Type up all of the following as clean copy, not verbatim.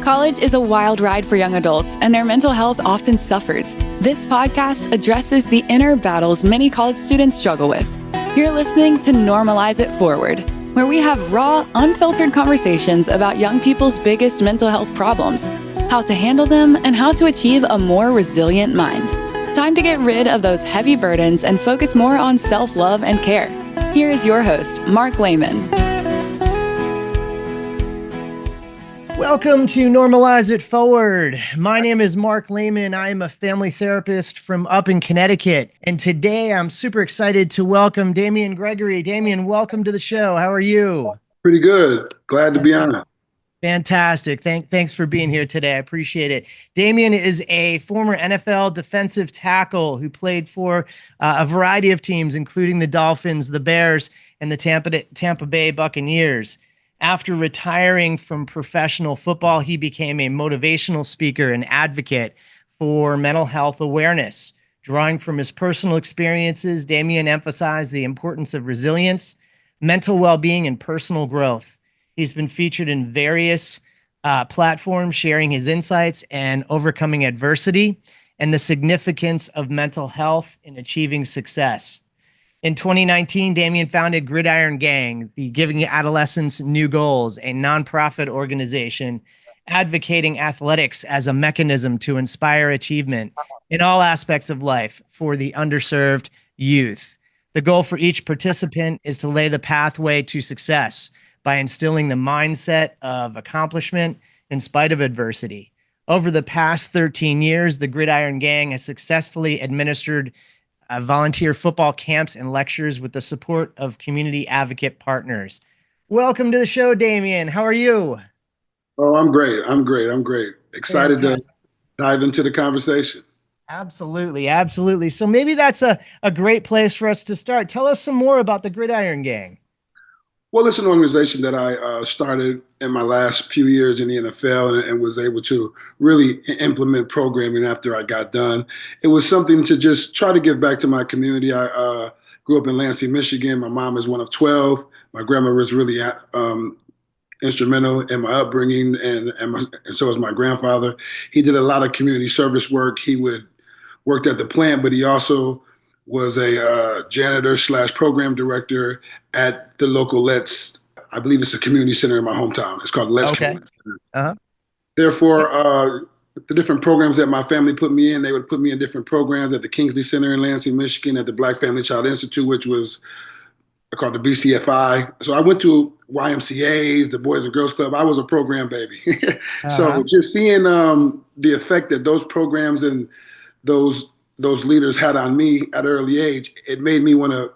College is a wild ride for young adults, and their mental health often suffers. This podcast addresses the inner battles many college students struggle with. You're listening to Normalize It Forward, where we have raw, unfiltered conversations about young people's biggest mental health problems, how to handle them, and how to achieve a more resilient mind. Time to get rid of those heavy burdens and focus more on self-love and care. Here is your host, Mark Lehman. Welcome to Normalize It Forward. My name is Mark Lehman. I am a family therapist from up in Connecticut. And today I'm super excited to welcome Damian Gregory. Damian, welcome to the show. How are you? Pretty good. Glad to be on. Fantastic. Thanks for being here today. I appreciate it. Damian is a former NFL defensive tackle who played for a variety of teams, including the Dolphins, the Bears, and the Tampa Bay Buccaneers. After retiring from professional football, he became a motivational speaker and advocate for mental health awareness. Drawing from his personal experiences, Damian emphasized the importance of resilience, mental well-being, and personal growth. He's been featured in various platforms, sharing his insights and overcoming adversity and the significance of mental health in achieving success. In 2019, Damian founded Gridiron Gang, the Giving Adolescents New Goals, a nonprofit organization advocating athletics as a mechanism to inspire achievement in all aspects of life for the underserved youth. The goal for each participant is to lay the pathway to success by instilling the mindset of accomplishment in spite of adversity. Over the past 13 years, the Gridiron Gang has successfully administered volunteer football camps and lectures with the support of community advocate partners. Welcome to the show, Damian. How are you? Oh, I'm great. Excited to dive into the conversation. Absolutely. So maybe that's a great place for us to start. Tell us some more about the Gridiron Gang. Well, it's an organization that I started in my last few years in the NFL and was able to really implement programming after I got done. It was something to just try to give back to my community. I grew up in Lansing, Michigan. My mom is one of 12. My grandma was really instrumental in my upbringing, and so was my grandfather. He did a lot of community service work. He worked at the plant, but he also was a janitor / program director at the local Let's, I believe it's a community center in my hometown. It's called Let's. Okay. Therefore, the different programs that my family put me in, they would put me in different programs at the Kingsley Center in Lansing, Michigan, at the Black Family Child Institute, which was called the BCFI. So I went to YMCAs, the Boys and Girls Club. I was a program baby. So just seeing the effect that those programs and those leaders had on me at an early age, it made me want to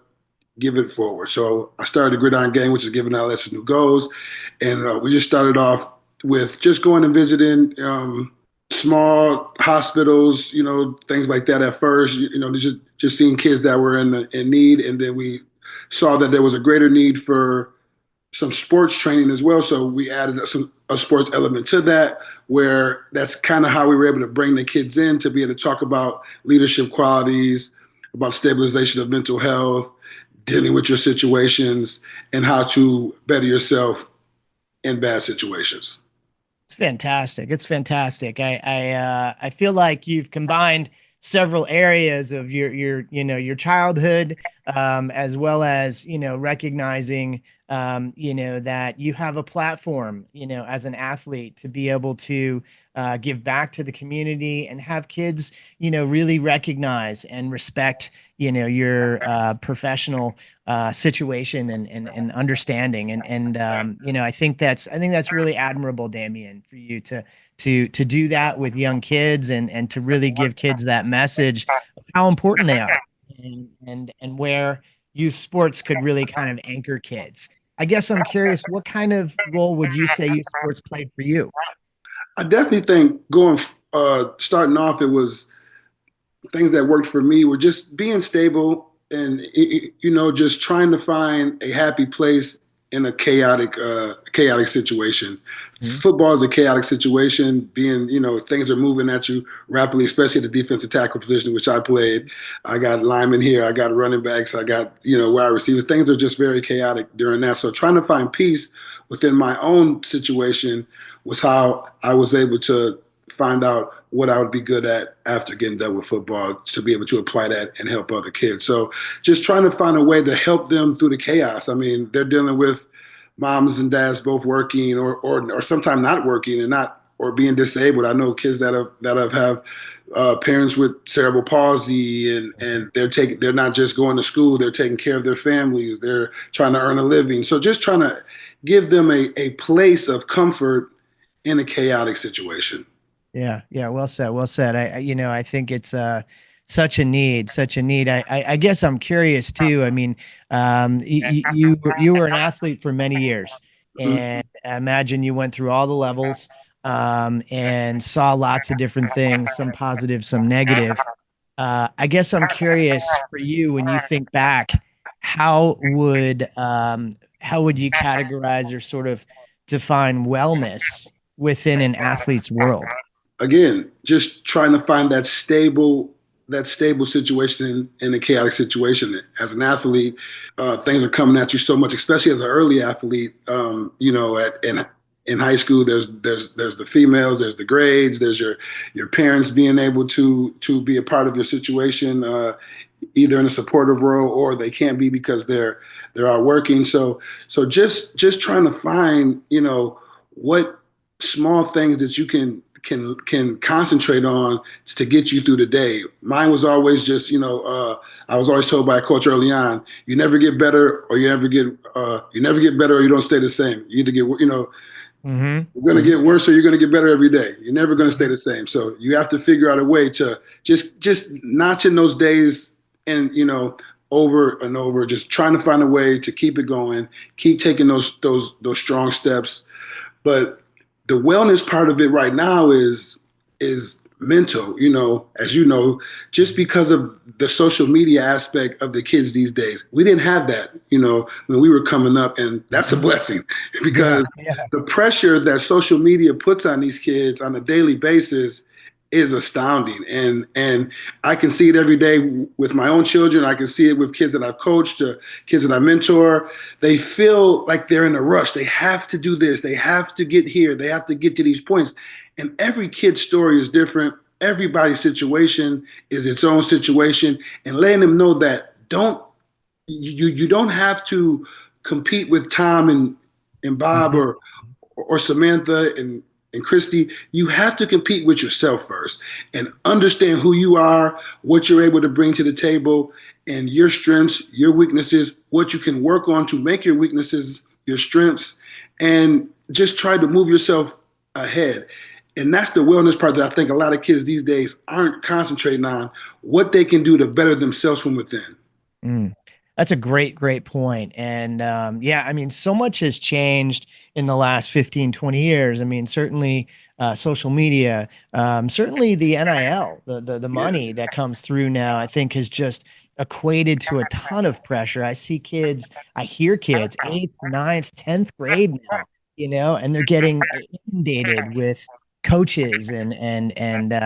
give it forward. So I started the Gridiron Gang, which is Giving Adolescents New Goals. And we just started off with just going and visiting small hospitals, things like that at first, just seeing kids that were in need. And then we saw that there was a greater need for some sports training as well. So we added a sports element to that, where that's kind of how we were able to bring the kids in to be able to talk about leadership qualities, about stabilization of mental health, dealing with your situations, and how to better yourself in bad situations. It's fantastic. I feel like you've combined several areas of your childhood, as well as, recognizing, that you have a platform, as an athlete to be able to give back to the community and have kids, really recognize and respect, your professional situation and understanding. And I think that's really admirable, Damian, for you to do that with young kids and to really give kids that message of how important they are and where youth sports could really kind of anchor kids. I guess I'm curious, what kind of role would you say youth sports played for you? I definitely think starting off, it was things that worked for me were just being stable and, just trying to find a happy place in a chaotic situation. Football is a chaotic situation, being, things are moving at you rapidly, especially at the defensive tackle position, which I played. I got linemen here, I got running backs, I got, wide receivers. Things are just very chaotic during that. So trying to find peace within my own situation was how I was able to find out what I would be good at after getting done with football to be able to apply that and help other kids. So just trying to find a way to help them through the chaos. I mean, they're dealing with moms and dads both working or sometimes not working and not or being disabled. I know kids that have parents with cerebral palsy and they're not just going to school, they're taking care of their families, they're trying to earn a living. So just trying to give them a place of comfort in a chaotic situation. Yeah, yeah, well said, well said. I think it's such a need, such a need. I guess I'm curious too. I mean, you were an athlete for many years, Mhm. and I imagine you went through all the levels, and saw lots of different things, some positive, some negative. I guess I'm curious for you when you think back, how would how would you categorize or sort of define wellness within an athlete's world? Again, just trying to find that stable situation in a chaotic situation. As an athlete, things are coming at you so much, especially as an early athlete. In high school, there's the females, there's the grades, there's your parents being able to be a part of your situation, either in a supportive role or they can't be because they're out working. So just trying to find what small things that you can concentrate on to get you through the day. Mine was always just, I was always told by a coach early on, you never get better or you never get better or you don't stay the same. You either get, you're going to get worse or you're going to get better every day. You're never going to stay the same. So you have to figure out a way to just notching those days and, over and over, just trying to find a way to keep it going, keep taking those strong steps. But the wellness part of it right now is mental, as you know, just because of the social media aspect of the kids these days. We didn't have that, when we were coming up, and that's a blessing Yeah, because yeah. the pressure that social media puts on these kids on a daily basis is astounding. And I can see it every day with my own children. I can see it with kids that I've coached, kids that I mentor. They feel like they're in a rush. They have to do this. They have to get here. They have to get to these points. And every kid's story is different. Everybody's situation is its own situation. And letting them know that you don't have to compete with Tom and Bob Mhm. or Samantha and Christy. You have to compete with yourself first and understand who you are, what you're able to bring to the table, and your strengths, your weaknesses, what you can work on to make your weaknesses your strengths, and just try to move yourself ahead. And that's the wellness part that I think a lot of kids these days aren't concentrating on, what they can do to better themselves from within. Mm. That's a great, great point. And yeah, I mean, so much has changed in the last 15, 20 years. I mean, certainly social media, certainly the NIL, the Yeah. money that comes through now, I think has just equated to a ton of pressure. I see kids, I hear kids, eighth, ninth, 10th grade now, and they're getting inundated with coaches and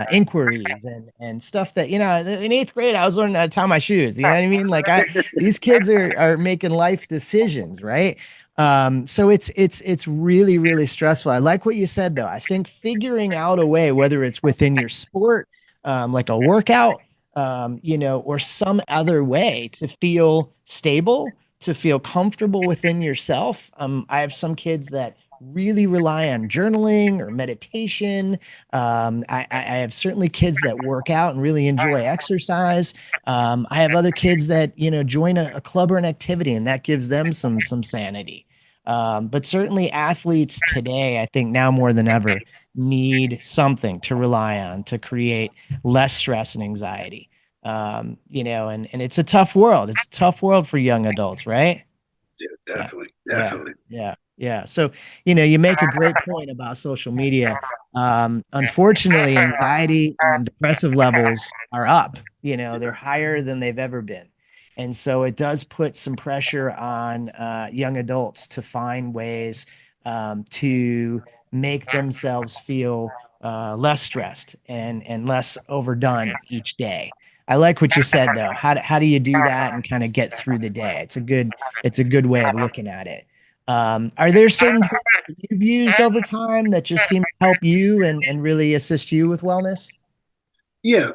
inquiries and stuff that in eighth grade I was learning how to tie my shoes. You know what I mean? Like these kids are making life decisions, right? So it's really, really stressful. I like what you said though. I think figuring out a way, whether it's within your sport, like a workout, or some other way to feel stable, to feel comfortable within yourself. I have some kids that really rely on journaling or meditation. I have certainly kids that work out and really enjoy exercise. I have other kids that join a club or an activity, and that gives them some sanity. But certainly athletes today, I think now more than ever, need something to rely on to create less stress and anxiety. And it's a tough world. It's a tough world for young adults, right? Yeah, Yeah. definitely, Yeah. definitely. Yeah. Yeah. So, you make a great point about social media. Unfortunately, anxiety and depressive levels are up. They're higher than they've ever been. And so it does put some pressure on young adults to find ways to make themselves feel less stressed and less overdone each day. I like what you said though. How do you do that and kind of get through the day? It's a good way of looking at it. Are there certain things that you've used over time that just seem to help you and really assist you with wellness? Yeah,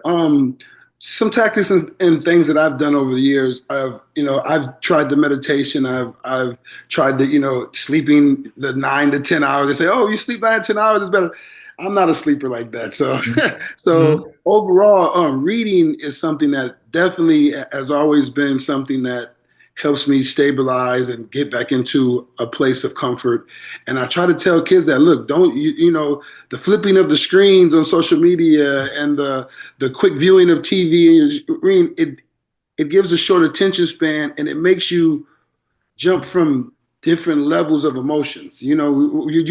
some tactics and things that I've done over the years. I've tried the meditation. I've tried the, sleeping the 9 to 10 hours. They say, oh, you sleep 9 to 10 hours is better. I'm not a sleeper like that. So, Mhm. so overall, reading is something that definitely has always been something that helps me stabilize and get back into a place of comfort. And I try to tell kids that, look, don't the flipping of the screens on social media and the quick viewing of TV and reading, it gives a short attention span and it makes you jump from different levels of emotions. You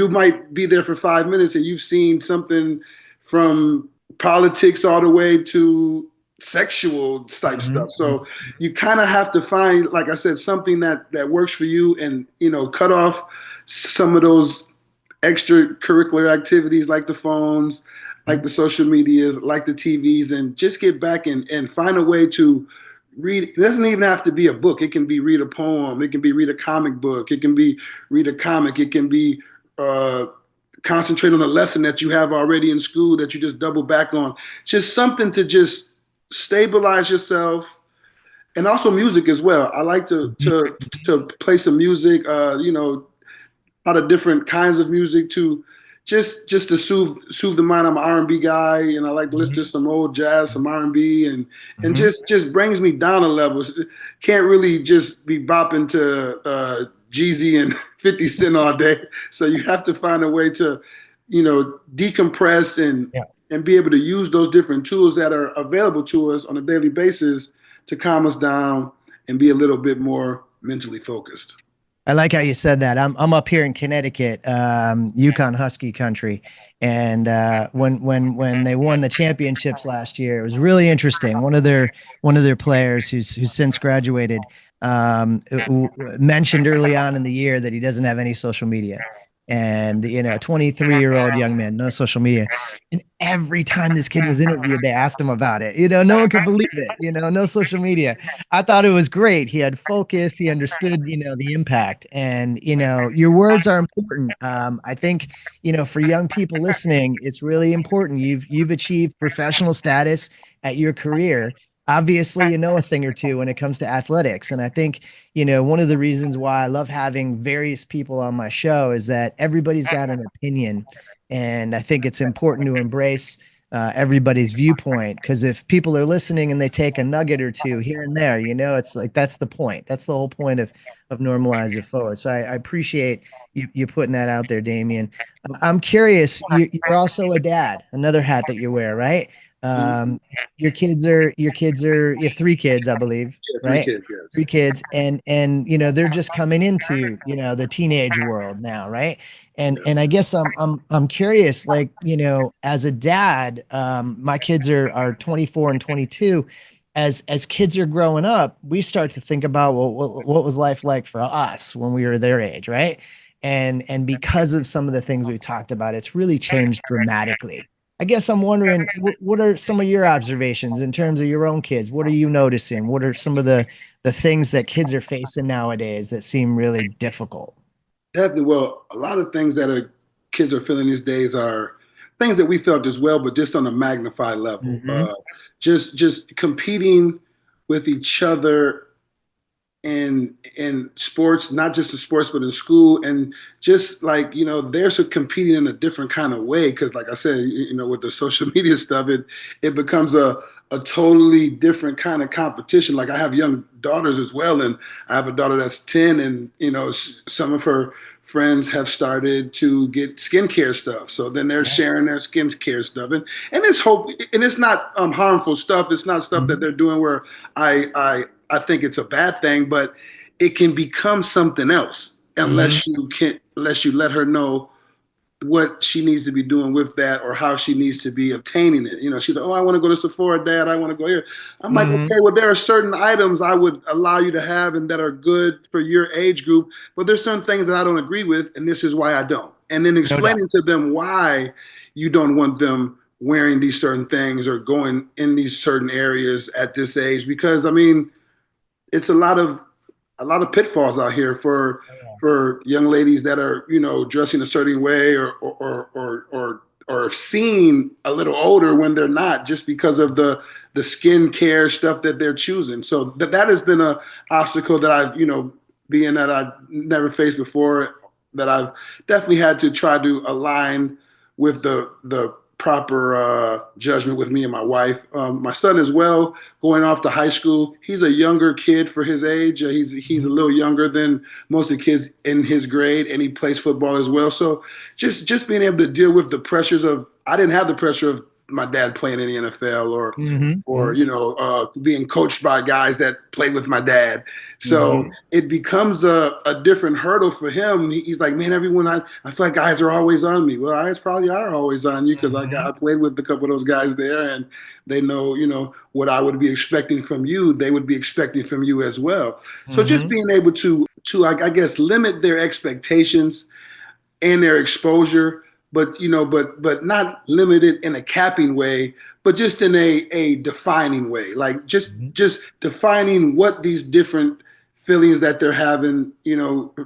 might be there for 5 minutes and you've seen something from politics all the way to sexual type stuff. So you kind of have to find, like I said, something that works for you, and cut off some of those extracurricular activities like the phones, like the social medias, like the TVs, and just get back and find a way to read. It doesn't even have to be a book. It can be read a poem. It can be read a comic book. It can be read a comic. It can be concentrate on a lesson that you have already in school that you just double back on. Just something to just stabilize yourself. And also music as well. I like to play some music. A lot of different kinds of music to just to soothe the mind. I'm an R&B guy, and I like to listen to some old jazz, some R&B, and just brings me down a level. Can't really just be bopping to Jeezy and 50 Cent all day. So you have to find a way to, decompress and be able to use those different tools that are available to us on a daily basis to calm us down and be a little bit more mentally focused. I like how you said that. I'm up here in Connecticut, Yukon Husky country, and when they won the championships last year, it was really interesting. One of their players who's since graduated mentioned early on in the year that he doesn't have any social media, and 23-year-old young man, no social media. And every time this kid was interviewed, they asked him about it. No one could believe it. No social media. I thought it was great. He had focus. He understood, the impact. And, your words are important. I think, for young people listening, it's really important. You've achieved professional status at your career. Obviously, you know a thing or two when it comes to athletics. And I think, one of the reasons why I love having various people on my show is that everybody's got an opinion. And I think it's important to embrace everybody's viewpoint, because if people are listening and they take a nugget or two here and there, it's like that's the point. That's the whole point of Normalize It Forward. So I appreciate you putting that out there, Damian. I'm curious. You're also a dad, another hat that you wear, right? Um, your kids are you have three kids, I believe, Yeah, three right? kids, yes. Three kids, and they're just coming into the teenage world now, right? And I guess I'm curious, like, as a dad, my kids are 24 and 22. As kids are growing up, we start to think about, well, what was life like for us when we were their age, right? And because of some of the things we talked about, it's really changed dramatically. I guess I'm wondering, what are some of your observations in terms of your own kids? What are you noticing? What are some of the things that kids are facing nowadays that seem really difficult? Definitely. Well, a lot of things that kids are feeling these days are things that we felt as well, but just on a magnified level. Hmm. Just competing with each other in sports, not just in sports, but in school, and just like they're so competing in a different kind of way. Because, like I said, with the social media stuff, it becomes a totally different kind of competition. Like I have young daughters as well, and I have a daughter that's 10, and some of her friends have started to get skincare stuff. So then they're sharing their skincare stuff, and it's hope, and it's not harmful stuff. It's not stuff that they're doing where I think it's a bad thing, but it can become something else Hmm. unless you let her know what she needs to be doing with that or how she needs to be obtaining it. She's like, oh, I want to go to Sephora, Dad. I want to go here. I'm like, Hmm. okay, well, there are certain items I would allow you to have and that are good for your age group, but there's certain things that I don't agree with, and this is why I don't. And then No doubt. explaining to them why you don't want them wearing these certain things or going in these certain areas at this age, because I mean, it's a lot of a lot of pitfalls out here Oh, for young ladies that are, dressing a certain way or seem a little older when they're not, just because of the skin care stuff that they're choosing. So that has been a obstacle that I've, being that I never faced before, that I've definitely had to try to align with the proper judgment with me and my wife. My son as well, going off to high school. He's a younger kid for his age. He's a little younger than most of the kids in his grade, and he plays football as well. So just being able to deal with the pressures of, I didn't have the pressure of my dad playing in the NFL or being coached by guys that played with my dad. So it becomes a different hurdle for him. He's like, man, I feel like guys are always on me. Well, guys probably are always on you, because I played with a couple of those guys there, and they know, what I would be expecting from you, they would be expecting from you as well. So just being able to I guess, limit their expectations and their exposure, but but not limited in a capping way, but just in a defining way, like just defining what these different feelings that they're having.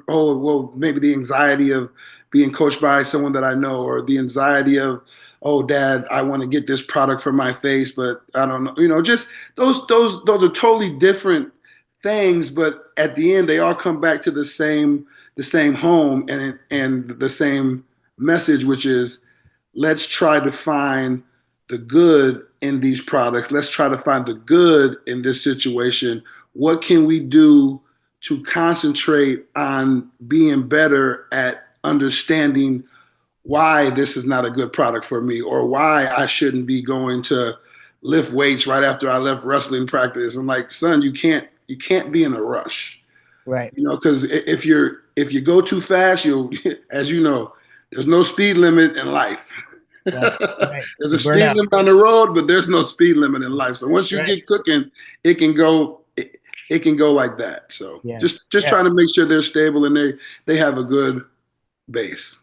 Oh, well, maybe the anxiety of being coached by someone that I know, or the anxiety of, oh, dad, I want to get this product for my face, but I don't know. Just those are totally different things, but at the end, they all come back to the same home and the same message, which is, let's try to find the good in these products. Let's try to find the good in this situation. What can we do to concentrate on being better at understanding why this is not a good product for me, or why I shouldn't be going to lift weights right after I left wrestling practice? I'm like, son, you can't be in a rush. right. Because if you go too fast, you'll, as you know, there's no speed limit in life. Right. Right. There's You a burn speed out. limit on the road, but there's no speed limit in life. So once you Right. get cooking, it can go. It can go like that. So Yeah. just trying to make sure they're stable and they have a good base.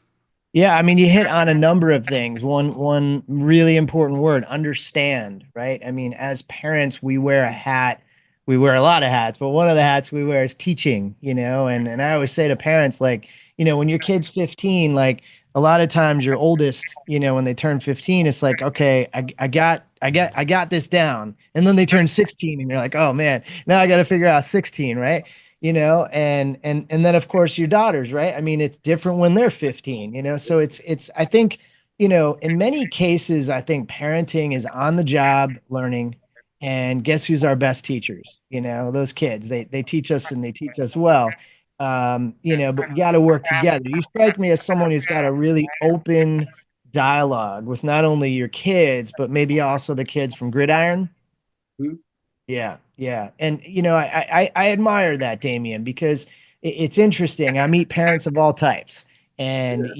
Yeah, I mean, you hit on a number of things. One really important word, understand, right? I mean, as parents, we wear a hat. We wear a lot of hats, but one of the hats we wear is teaching, and I always say to parents, like, when your kid's 15, like, a lot of times your oldest, when they turn 15, it's like, okay, I got this down. And then they turn 16 and you're like, oh man, now I got to figure out 16, right? And then of course your daughters, right? I mean, it's different when they're 15, so it's I think, in many cases, I think parenting is on the job learning. And guess who's our best teachers? Those kids. They teach us, and they teach us well. But we got to work together. You strike me as someone who's got a really open dialogue with not only your kids, but maybe also the kids from Gridiron. Hmm? Yeah, yeah. And I admire that, Damian, because it's interesting. I meet parents of all types. And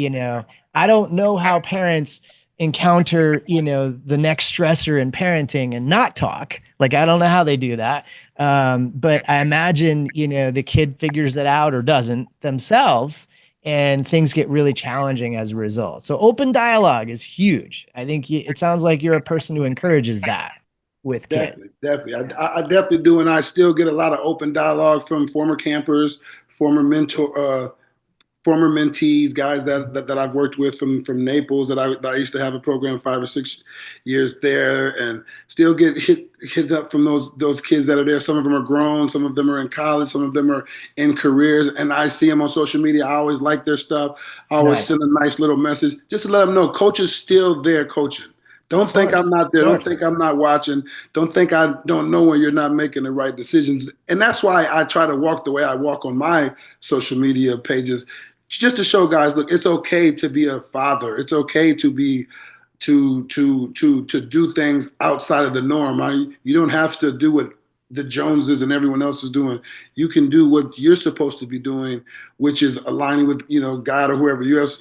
I don't know how parents encounter, the next stressor in parenting and not talk. Like, I don't know how they do that. But I imagine, the kid figures it out or doesn't themselves, and things get really challenging as a result. So open dialogue is huge. I think it sounds like you're a person who encourages that with kids. Definitely. I definitely do, and I still get a lot of open dialogue from former campers, former former mentees, guys that I've worked with from Naples, that I used to have a program 5 or 6 years there, and still get hit up from those kids that are there. Some of them are grown, some of them are in college, some of them are in careers, and I see them on social media. I always like their stuff. I always Nice. send a nice little message just to let them know coach is still there coaching. Don't think I'm not there. Don't think I'm not watching. Don't think I don't know when you're not making the right decisions. And that's why I try to walk the way I walk on my social media pages, just to show guys, look, it's okay to be a father. It's okay to be to do things outside of the norm. You don't have to do what the Joneses and everyone else is doing. You can do what you're supposed to be doing, which is aligning with God or whoever you else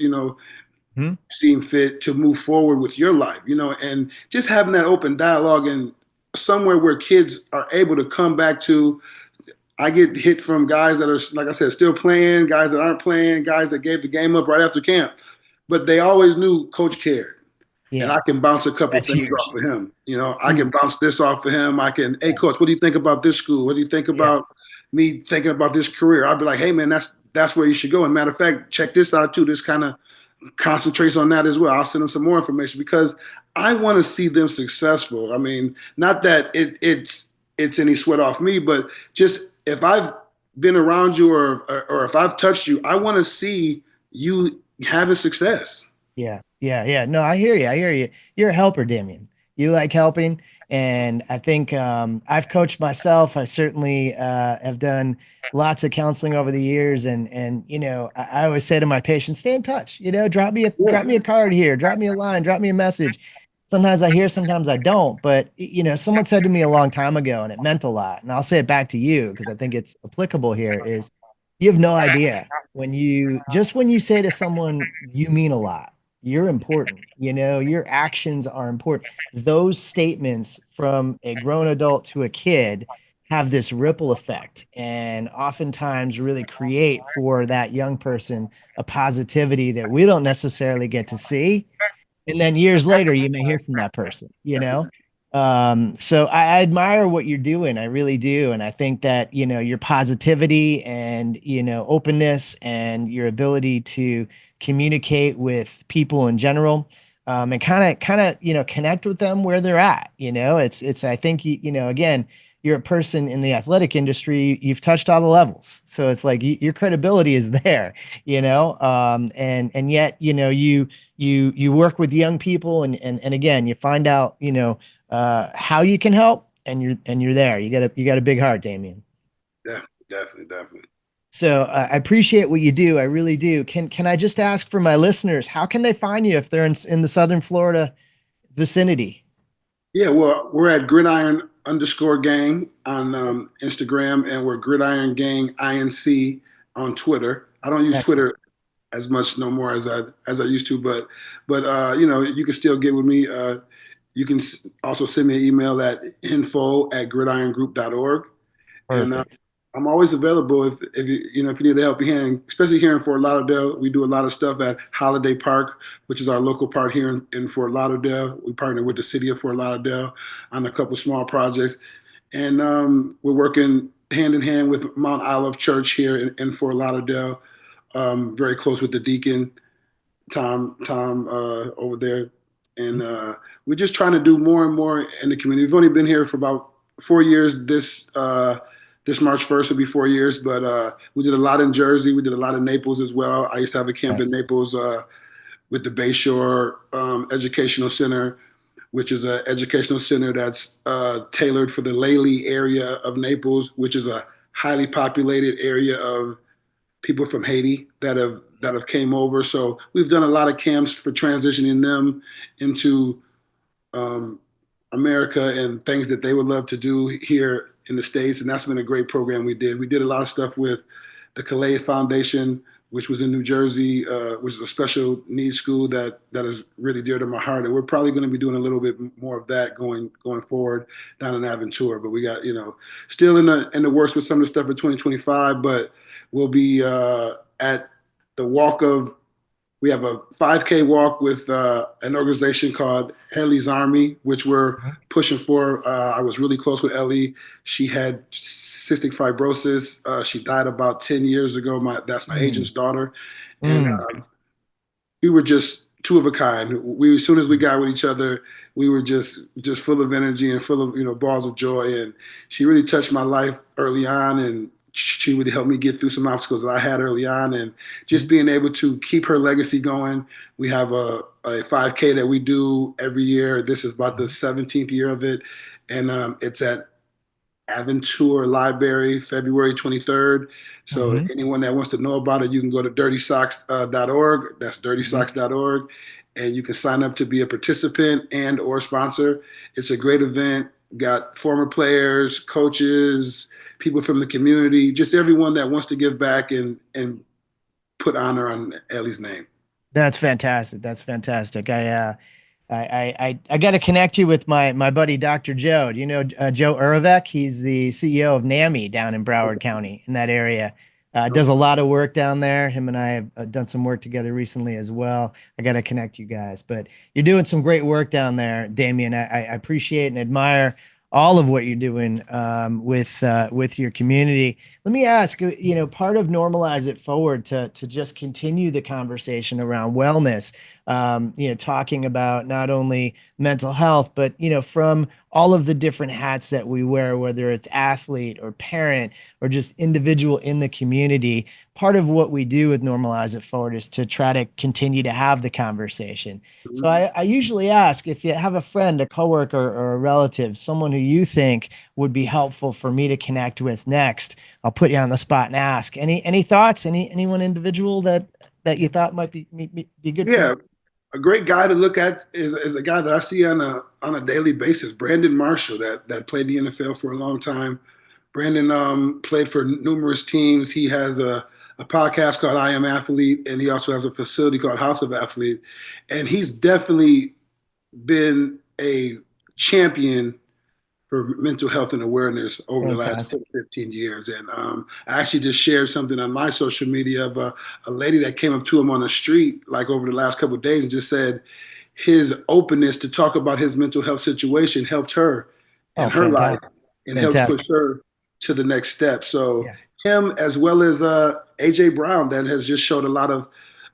seem fit to move forward with your life. And just having that open dialogue, and somewhere where kids are able to come back to. I get hit from guys that are, like I said, still playing, guys that aren't playing, guys that gave the game up right after camp. But they always knew coach cared. And Yeah, I can bounce a couple that's things huge. off of him. I can bounce this off of him. Hey, coach, what do you think about this school? What do you think Yeah. about, me thinking about this career, I'd be like, hey man, that's where you should go. And matter of fact, check this out too. This kind of concentrates on that as well. I'll send them some more information because I want to see them successful. I mean, not that it's any sweat off me, but just if I've been around you or if I've touched you, I want to see you having success. Yeah, yeah, yeah. No, I hear you. I hear you. You're a helper, Damian. You like helping, and I think I've coached myself. I certainly have done lots of counseling over the years, and I always say to my patients, stay in touch. Yeah, Drop me a card here, drop me a line, drop me a message. Sometimes I hear, sometimes I don't. But someone said to me a long time ago, and it meant a lot. And I'll say it back to you because I think it's applicable here. Is you have no idea when you say to someone, you mean a lot, you're important, your actions are important. Those statements from a grown adult to a kid have this ripple effect and oftentimes really create for that young person a positivity that we don't necessarily get to see, and then years later you may hear from that person. So I admire what you're doing. I really do. And I think that, your positivity and, openness and your ability to communicate with people in general, and connect with them where they're at. I think, again, you're a person in the athletic industry, you've touched all the levels. So it's like your credibility is there, and yet, you work with young people and again, you find out, how you can help, and you're there. You got a big heart, Damian. definitely. So I appreciate what you do. I really do. Can I just ask for my listeners, how can they find you if they're in the Southern Florida vicinity? Yeah, well, we're at Gridiron_gang on Instagram, and we're Gridiron Gang INC on Twitter. I don't use Excellent. Twitter as much no more as I used to, but you can still get with me. You can also send me an email at info@gridirongroup.org, and Perfect. I'm always available if you need the help you hand, especially here in Fort Lauderdale. We do a lot of stuff at Holiday Park, which is our local park here in Fort Lauderdale. We partner with the city of Fort Lauderdale on a couple small projects, and we're working hand in hand with Mount Olive Church here in Fort Lauderdale. Very close with the deacon Tom over there, and we're just trying to do more and more in the community. We've only been here for about 4 years. This March 1st will be 4 years, but we did a lot in Jersey. We did a lot in Naples as well. I used to have a camp in Nice. Naples with the Bayshore Educational Center, which is an educational center that's tailored for the Lely area of Naples, which is a highly populated area of people from Haiti that have came over. So we've done a lot of camps for transitioning them into um, America and things that they would love to do here in the States. And that's been a great program we did. We did a lot of stuff with the Calais Foundation, which was in New Jersey, which is a special needs school that is really dear to my heart. And we're probably going to be doing a little bit more of that going forward down in Aventura. But we got, still in the works with some of the stuff for 2025, but we'll be at the walk of we have a 5K walk with an organization called Ellie's Army, which we're pushing for. I was really close with Ellie. She had cystic fibrosis. She died about 10 years ago. That's my Mm, agent's daughter. And mm. we were just two of a kind. As soon as we got with each other, we were just full of energy and full of balls of joy. And she really touched my life early on, and she really helped me get through some obstacles that I had early on. And just being able to keep her legacy going. We have a 5K that we do every year. This is about the 17th year of it, and it's at Aventura Library, February 23rd. So Mhm, anyone that wants to know about it, you can go to dirtysocks.org. That's mhm. dirtysocks.org. And you can sign up to be a participant and or sponsor. It's a great event. Got former players, coaches, people from the community, just everyone that wants to give back and put honor on Ellie's name. That's fantastic. That's fantastic. I got to connect you with my buddy Dr. Joe. Do you know Joe Uravec? He's the CEO of NAMI down in Broward County in that area. Does a lot of work down there. Him and I have done some work together recently as well. I got to connect you guys. But you're doing some great work down there, Damian. I appreciate and admire all of what you're doing with your community. Let me ask, part of Normalize It Forward to just continue the conversation around wellness, talking about not only mental health, but, from all of the different hats that we wear, whether it's athlete or parent or just individual in the community. Part of what we do with Normalize It Forward is to try to continue to have the conversation. So I usually ask, if you have a friend, a coworker, or a relative, someone who you think would be helpful for me to connect with next, I'll put you on the spot and ask. Any thoughts? Anyone individual that you thought might be good? Yeah, a great guy to look at is a guy that I see on a daily basis, Brandon Marshall, that played the NFL for a long time. Brandon played for numerous teams. He has a podcast called I Am Athlete, and he also has a facility called House of Athlete. And he's definitely been a champion for mental health and awareness over the last 15 years. And I actually just shared something on my social media of a lady that came up to him on the street like over the last couple of days and just said his openness to talk about his mental health situation helped her in her life and helped push her to the next step. So him, as well as AJ Brown, that has just showed a lot of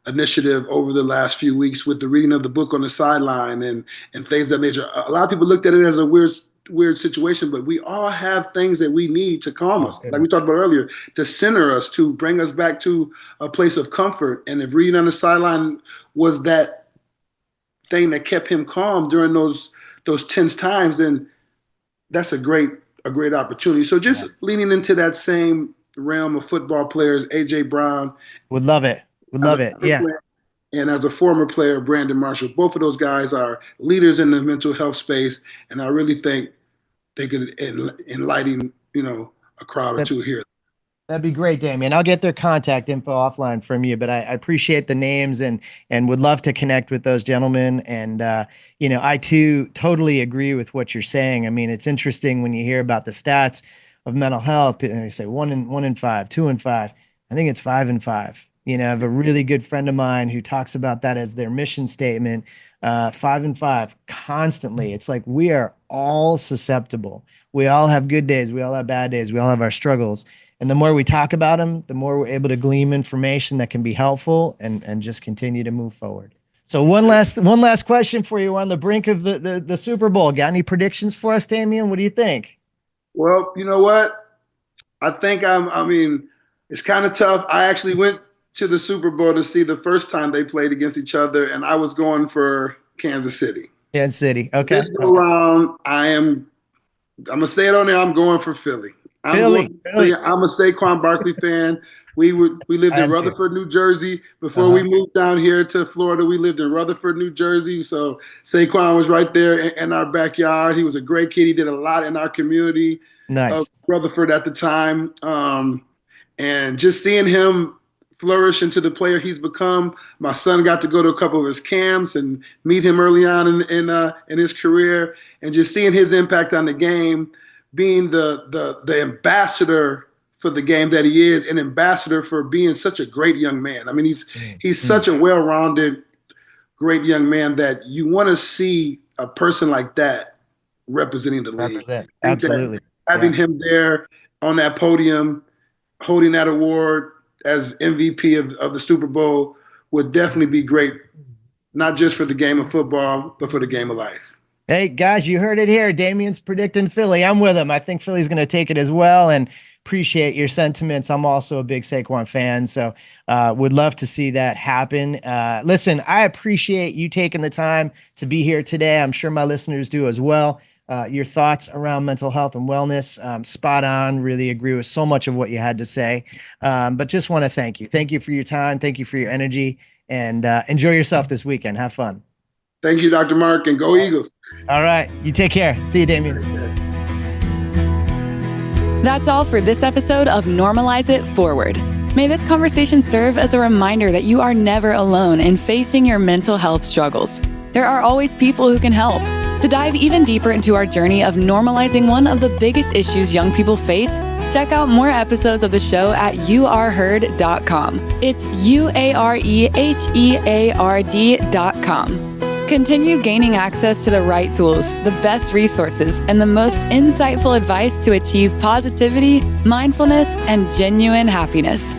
initiative over the last few weeks with the reading of the book on the sideline and things of that nature. A lot of people looked at it as a weird situation, but we all have things that we need to calm us, like we talked about earlier, to center us, to bring us back to a place of comfort. And if reading on the sideline was that thing that kept him calm during those tense times, then that's a great opportunity. So just leaning into that same realm of football players, AJ Brown. Would love it. Yeah. And as a former player, Brandon Marshall, both of those guys are leaders in the mental health space. And I really think they could enlighten, a crowd or two here. That'd be great, Damian. I'll get their contact info offline from you, but I appreciate the names and would love to connect with those gentlemen. And, I too totally agree with what you're saying. I mean, it's interesting when you hear about the stats of mental health, and you say 1 in 5, 2 in 5. I think it's 5 in 5. I have a really good friend of mine who talks about that as their mission statement, 5 in 5 constantly. It's like we are all susceptible. We all have good days. We all have bad days. We all have our struggles. And the more we talk about them, the more we're able to glean information that can be helpful and just continue to move forward. So one last question for you. We're on the brink of the Super Bowl. Got any predictions for us, Damian? What do you think? Well, you know what? I think it's kind of tough. I actually went to the Super Bowl to see the first time they played against each other, and I was going for Kansas City. Kansas City, okay. This go around, I'm gonna say it on there. I'm going for Philly. I'm a Saquon Barkley fan. We lived in Rutherford, New Jersey. Before we moved down here to Florida, we lived in Rutherford, New Jersey. So Saquon was right there in our backyard. He was a great kid. He did a lot in our community of Rutherford at the time. And just seeing him flourish into the player he's become. My son got to go to a couple of his camps and meet him early on in his career, and just seeing his impact on the game, being the ambassador for the game that he is, an ambassador for being such a great young man. I mean, he's such a well-rounded, great young man that you want to see a person like that representing the league. Absolutely. Having him there on that podium, holding that award as MVP of the Super Bowl would definitely be great, not just for the game of football, but for the game of life. Hey, guys, you heard it here. Damian's predicting Philly. I'm with him. I think Philly's going to take it as well, and appreciate your sentiments. I'm also a big Saquon fan, so would love to see that happen. Listen, I appreciate you taking the time to be here today. I'm sure my listeners do as well. Your thoughts around mental health and wellness, spot on. Really agree with so much of what you had to say. But just want to thank you. Thank you for your time. Thank you for your energy, and enjoy yourself this weekend. Have fun. Thank you, Dr. Mark, and go Eagles. All right. You take care. See you, Damian. That's all for this episode of Normalize It Forward. May this conversation serve as a reminder that you are never alone in facing your mental health struggles. There are always people who can help. To dive even deeper into our journey of normalizing one of the biggest issues young people face, check out more episodes of the show at youareheard.com. It's UAREHEARD.com. Continue gaining access to the right tools, the best resources, and the most insightful advice to achieve positivity, mindfulness, and genuine happiness.